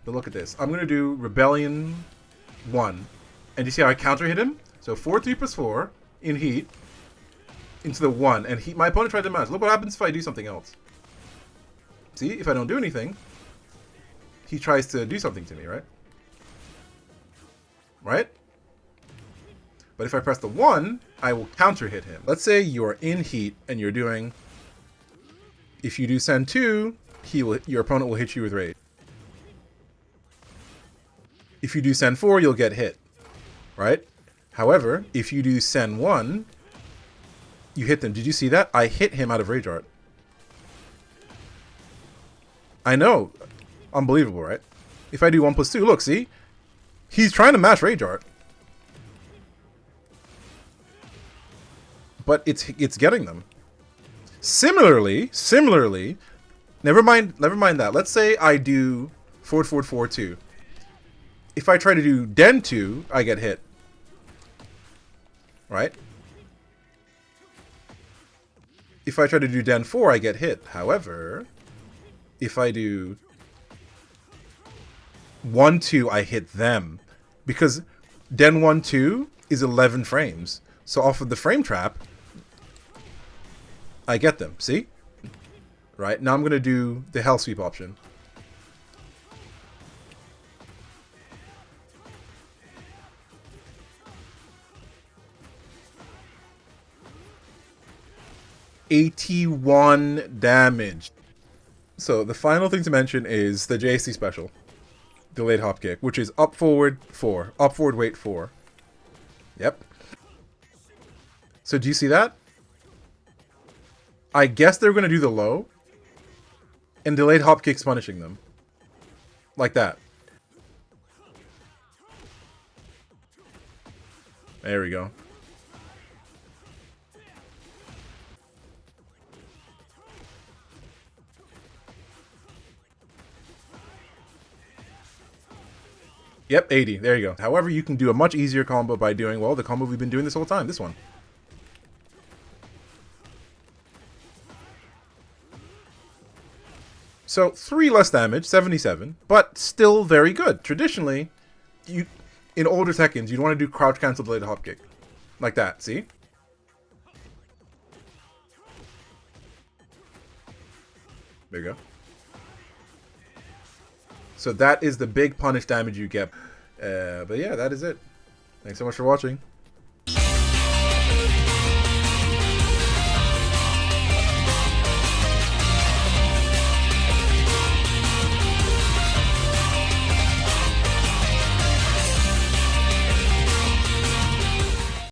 But look at this. I'm going to do Rebellion 1. And you see how I counter hit him? So 4-3 plus 4 in heat into the 1. And my opponent tried to match. Look what happens if I do something else. See, if I don't do anything, he tries to do something to me, right? Right? But if I press the 1, I will counter hit him. Let's say you're in heat and you're doing... If you do SEN 2, your opponent will hit you with rage. If you do SEN 4, you'll get hit. Right? However, if you do SEN 1, you hit them. Did you see that? I hit him out of Rage Art. I know. Unbelievable, right? If I do 1 plus 2, look, see? He's trying to mash Rage Art. But it's getting them. Similarly, never mind that. Let's say I do forward 4-2. If I try to do Den 2, I get hit. Right? If I try to do Den 4, I get hit. However, if I do 1-2, I hit them. Because Den 1-2 is 11 frames. So off of the frame trap, I get them. See? Right? Now I'm going to do the Hell Sweep option. $81 damage. So the final thing to mention is the JSC special. Delayed Hopkick, which is up forward 4. Up forward wait 4. Yep. So do you see that? I guess they're going to do the low. And Delayed Hopkick's punishing them. Like that. There we go. Yep, 80. There you go. However, you can do a much easier combo by doing, well, the combo we've been doing this whole time. This one. So, 3 less damage, 77, but still very good. Traditionally, in older Tekkens, you'd want to do crouch cancel delayed Hopkick. Like that, see? There you go. So that is the big punish damage you get. But yeah, that is it. Thanks so much for watching.